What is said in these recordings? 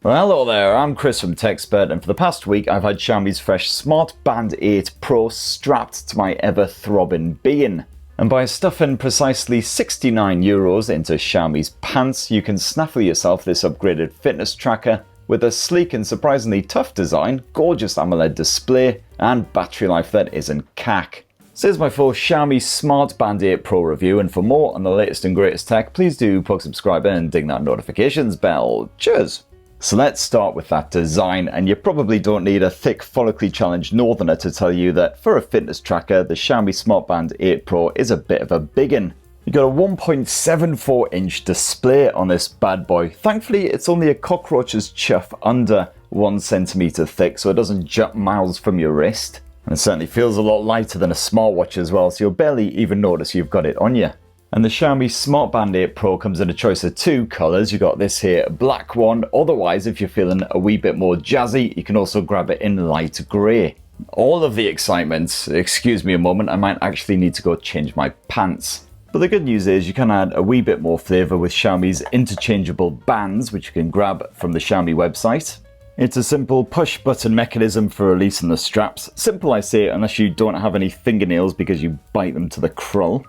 Well, hello there, I'm Chris from TechSpert, and for the past week I've had Xiaomi's fresh Smart Band 8 Pro strapped to my ever-throbbing being. And by stuffing precisely €69 into Xiaomi's pants, you can snaffle yourself this upgraded fitness tracker with a sleek and surprisingly tough design, gorgeous AMOLED display, and battery life that isn't cack. So here's my full Xiaomi Smart Band 8 Pro review, and for more on the latest and greatest tech, please do plug subscribe and ding that notifications bell. Cheers! So let's start with that design, and you probably don't need a thick follically challenged northerner to tell you that for a fitness tracker, the Xiaomi Smart Band 8 Pro is a bit of a biggin. You got a 1.74-inch display on this bad boy. Thankfully, it's only a cockroach's chuff under 1 centimeter thick, so it doesn't jut miles from your wrist. And it certainly feels a lot lighter than a smartwatch as well, so you'll barely even notice you've got it on you. And the Xiaomi Smart Band 8 Pro comes in a choice of 2 colours. You got this here black one. Otherwise, if you're feeling a wee bit more jazzy, you can also grab it in light grey. All of the excitement, excuse me a moment, I might actually need to go change my pants. But the good news is you can add a wee bit more flavour with Xiaomi's interchangeable bands, which you can grab from the Xiaomi website. It's a simple push button mechanism for releasing the straps. Simple, I say, unless you don't have any fingernails because you bite them to the krull.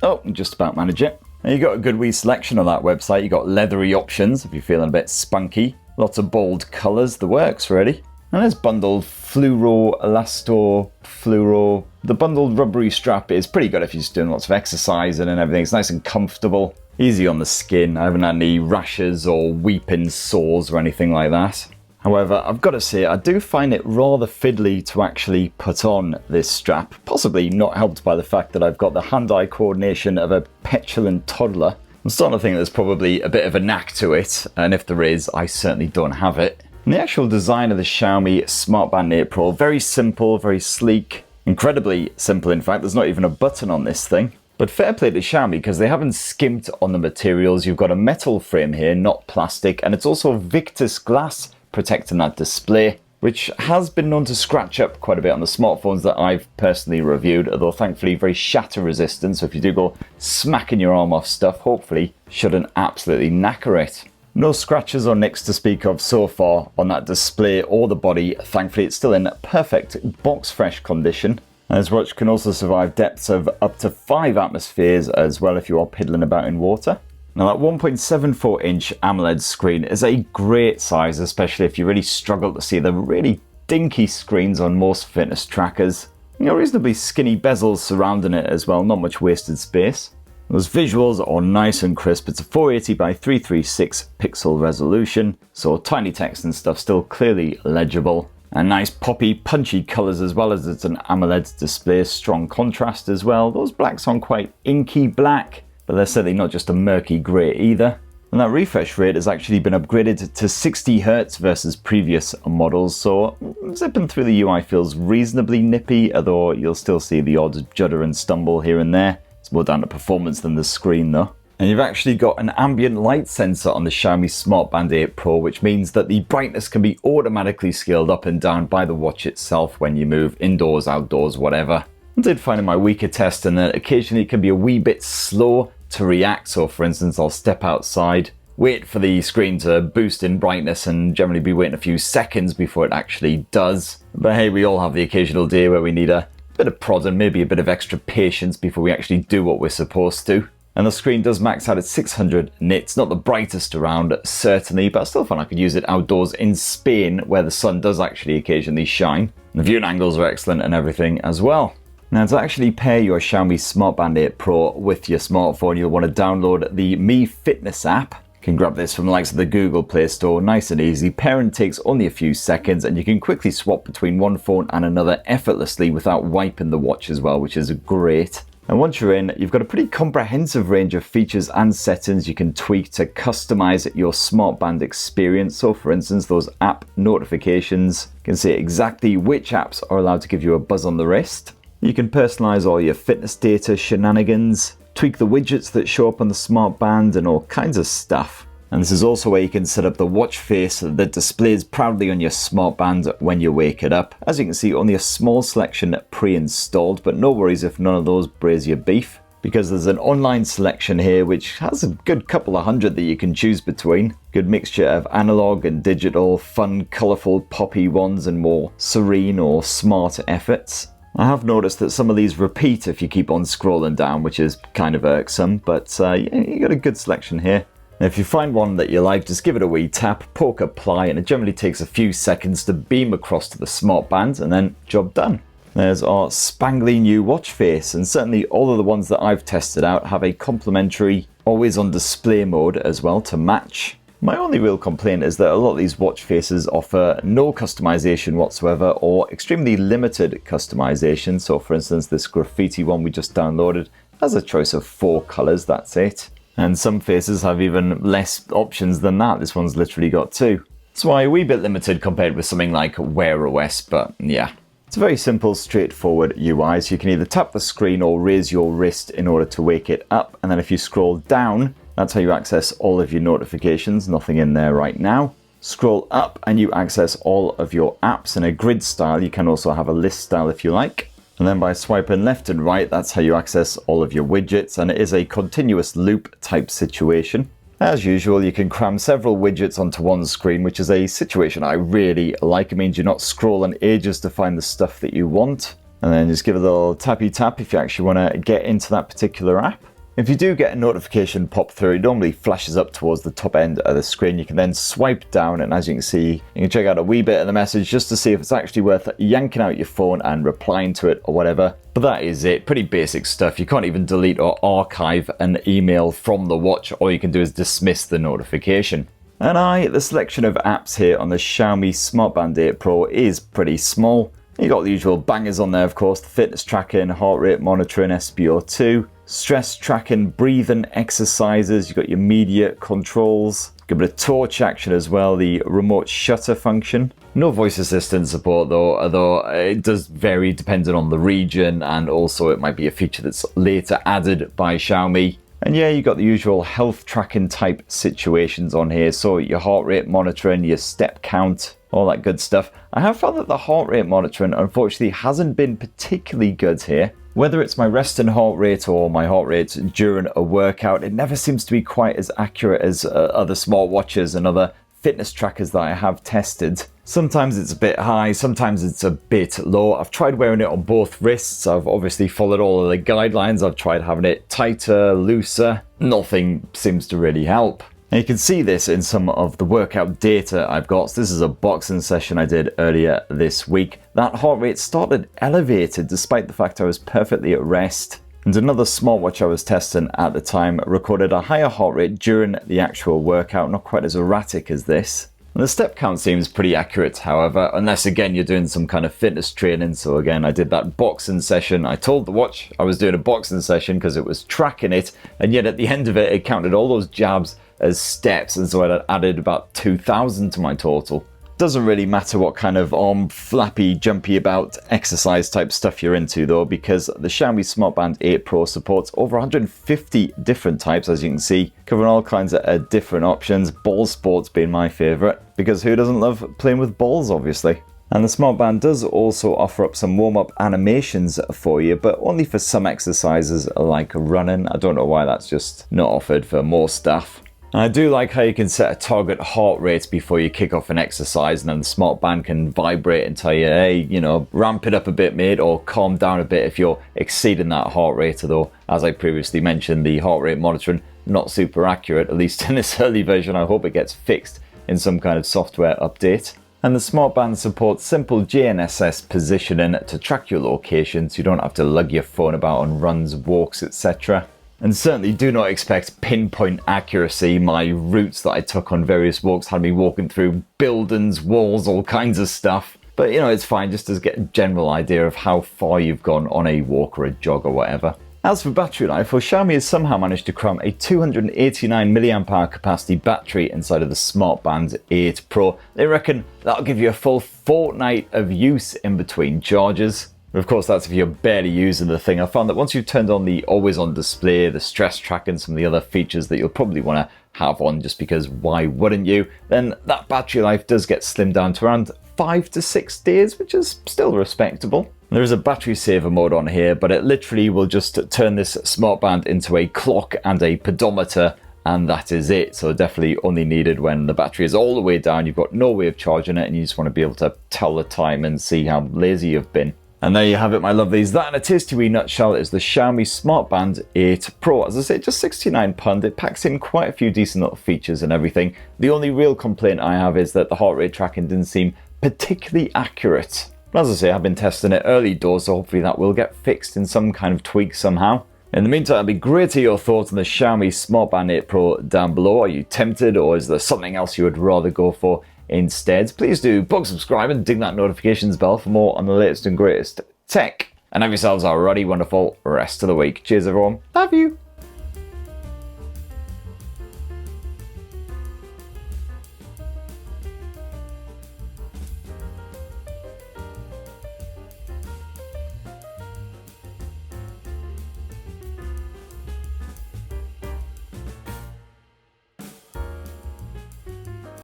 Oh, just about manage it. And you got a good wee selection on that website. You got leathery options if you're feeling a bit spunky. Lots of bold colours, the works really. And there's bundled fluoro, elasto, fluoro. The bundled rubbery strap is pretty good if you're just doing lots of exercising and everything. It's nice and comfortable, easy on the skin. I haven't had any rashes or weeping sores or anything like that. However, I've got to say, I do find it rather fiddly to actually put on this strap, possibly not helped by the fact that I've got the hand-eye coordination of a petulant toddler. I'm starting to think there's probably a bit of a knack to it, and if there is, I certainly don't have it. And the actual design of the Xiaomi Smart Band 8 Pro, very simple, very sleek, incredibly simple in fact, there's not even a button on this thing. But fair play to Xiaomi because they haven't skimped on the materials. You've got a metal frame here, not plastic, and it's also Victus glass protecting that display, which has been known to scratch up quite a bit on the smartphones that I've personally reviewed, although thankfully very shatter resistant, so if you do go smacking your arm off stuff, hopefully shouldn't absolutely knacker it. No scratches or nicks to speak of so far on that display or the body. Thankfully it's still in perfect box fresh condition. And this watch can also survive depths of up to 5 atmospheres as well if you are piddling about in water. Now that 1.74-inch AMOLED screen is a great size, especially if you really struggle to see the really dinky screens on most fitness trackers. You know, reasonably skinny bezels surrounding it as well, not much wasted space. Those visuals are nice and crisp. It's a 480 by 336 pixel resolution, so tiny text and stuff still clearly legible. And nice poppy, punchy colours as well as it's an AMOLED display, strong contrast as well. Those blacks aren't quite inky black, but they're certainly not just a murky grey either. And that refresh rate has actually been upgraded to 60 Hz versus previous models, so zipping through the UI feels reasonably nippy, although you'll still see the odd judder and stumble here and there. It's more down to performance than the screen though. And you've actually got an ambient light sensor on the Xiaomi Smart Band 8 Pro, which means that the brightness can be automatically scaled up and down by the watch itself when you move indoors, outdoors, whatever. I did find in my weaker testing that occasionally it can be a wee bit slow to react. So for instance, I'll step outside, wait for the screen to boost in brightness and generally be waiting a few seconds before it actually does. But hey, we all have the occasional day where we need a bit of prod and maybe a bit of extra patience before we actually do what we're supposed to. And the screen does max out at 600 nits, not the brightest around certainly, but I still find I could use it outdoors in Spain where the sun does actually occasionally shine. And the viewing angles are excellent and everything as well. Now to actually pair your Xiaomi Smart Band 8 Pro with your smartphone, you'll want to download the Mi Fitness app. You can grab this from the likes of the Google Play Store, nice and easy. Pairing takes only a few seconds and you can quickly swap between one phone and another effortlessly without wiping the watch as well, which is great. And once you're in, you've got a pretty comprehensive range of features and settings you can tweak to customize your smart band experience. So for instance, those app notifications can say exactly which apps are allowed to give you a buzz on the wrist. You can personalize all your fitness data shenanigans, tweak the widgets that show up on the smart band and all kinds of stuff. And this is also where you can set up the watch face that displays proudly on your smart band when you wake it up. As you can see, only a small selection pre-installed, but no worries if none of those braise your beef. because there's an online selection here which has a good couple of hundred that you can choose between. Good mixture of analog and digital, fun, colourful, poppy ones and more serene or smart efforts. I have noticed that some of these repeat if you keep on scrolling down, which is kind of irksome, but yeah, you got a good selection here. If you find one that you like, just give it a wee tap, poke apply, and it generally takes a few seconds to beam across to the Smart Band, and then job done. There's our spangly new watch face, and certainly all of the ones that I've tested out have a complimentary always on display mode as well to match. My only real complaint is that a lot of these watch faces offer no customization whatsoever or extremely limited customization. So for instance, this graffiti one we just downloaded has a choice of 4 colors, that's it. And some faces have even less options than that. This one's literally got 2. That's why a wee bit limited compared with something like WearOS, but yeah. It's a very simple, straightforward UI, so you can either tap the screen or raise your wrist in order to wake it up, and then if you scroll down, that's how you access all of your notifications, nothing in there right now. Scroll up and you access all of your apps in a grid style. You can also have a list style if you like. And then by swiping left and right, that's how you access all of your widgets, and it is a continuous loop type situation. As usual, you can cram several widgets onto one screen, which is a situation I really like. It means you're not scrolling ages to find the stuff that you want. And then just give it a little tappy tap if you actually want to get into that particular app. If you do get a notification pop through, it normally flashes up towards the top end of the screen. You can then swipe down, and as you can see, you can check out a wee bit of the message just to see if it's actually worth yanking out your phone and replying to it or whatever. But that is it. Pretty basic stuff. You can't even delete or archive an email from the watch. All you can do is dismiss the notification. And the selection of apps here on the Xiaomi Smart Band 8 Pro is pretty small. You got the usual bangers on there, of course, the fitness tracking, heart rate monitoring, SpO2, stress tracking, breathing exercises. You got your media controls, a bit of torch action as well, the remote shutter function. No voice assistant support though, although it does vary depending on the region, and also it might be a feature that's later added by Xiaomi. And yeah, you got the usual health tracking type situations on here, so your heart rate monitoring, your step count, all that good stuff. I have found that the heart rate monitoring unfortunately hasn't been particularly good here. Whether it's my resting heart rate or my heart rate during a workout, it never seems to be quite as accurate as other smartwatches and other fitness trackers that I have tested. Sometimes it's a bit high, sometimes it's a bit low. I've tried wearing it on both wrists. I've obviously followed all of the guidelines. I've tried having it tighter, looser. Nothing seems to really help. And you can see this in some of the workout data I've got. So this is a boxing session I did earlier this week. That heart rate started elevated despite the fact I was perfectly at rest. And another smartwatch I was testing at the time recorded a higher heart rate during the actual workout, not quite as erratic as this. And the step count seems pretty accurate, however, unless again you're doing some kind of fitness training. So again, I did that boxing session. I told the watch I was doing a boxing session because it was tracking it, and yet at the end of it, it counted all those jabs as steps, and so it added about 2,000 to my total. Doesn't really matter what kind of arm flappy, jumpy about exercise type stuff you're into though, because the Xiaomi Smart Band 8 Pro supports over 150 different types, as you can see, covering all kinds of different options, ball sports being my favourite, because who doesn't love playing with balls, obviously. And the Smart Band does also offer up some warm-up animations for you, but only for some exercises like running. I don't know why that's just not offered for more stuff. And I do like how you can set a target heart rate before you kick off an exercise, and then the Smart Band can vibrate and tell you, hey, you know, ramp it up a bit, mate, or calm down a bit if you're exceeding that heart rate. Although, as I previously mentioned, the heart rate monitoring not super accurate, at least in this early version. I hope it gets fixed in some kind of software update. And the Smart Band supports simple GNSS positioning to track your location, so you don't have to lug your phone about on runs, walks, etc. And certainly do not expect pinpoint accuracy. My routes that I took on various walks had me walking through buildings, walls, all kinds of stuff. But you know, it's fine just to get a general idea of how far you've gone on a walk or a jog or whatever. As for battery life, well, Xiaomi has somehow managed to cram a 289 mAh capacity battery inside of the Smart Band 8 Pro. They reckon that'll give you a full fortnight of use in between charges. Of course, that's if you're barely using the thing. I found that once you've turned on the always on display, the stress tracking, some of the other features that you'll probably want to have on just because why wouldn't you, then that battery life does get slimmed down to around 5 to 6 days, which is still respectable. There is a battery saver mode on here, but it literally will just turn this smart band into a clock and a pedometer, and that is it. So definitely only needed when the battery is all the way down, you've got no way of charging it, and you just want to be able to tell the time and see how lazy you've been. And there you have it, my lovelies. That in a tasty wee nutshell is the Xiaomi Smart Band 8 Pro. As I say, just £69. It packs in quite a few decent little features and everything. The only real complaint I have is that the heart rate tracking didn't seem particularly accurate. But as I say, I've been testing it early doors, so hopefully that will get fixed in some kind of tweak somehow. In the meantime, it'd be great to hear your thoughts on the Xiaomi Smart Band 8 Pro down below. Are you tempted, or is there something else you would rather go for instead? Please do subscribe and ding that notifications bell for more on the latest and greatest tech. And have yourselves a really wonderful rest of the week. Cheers, everyone. Love you.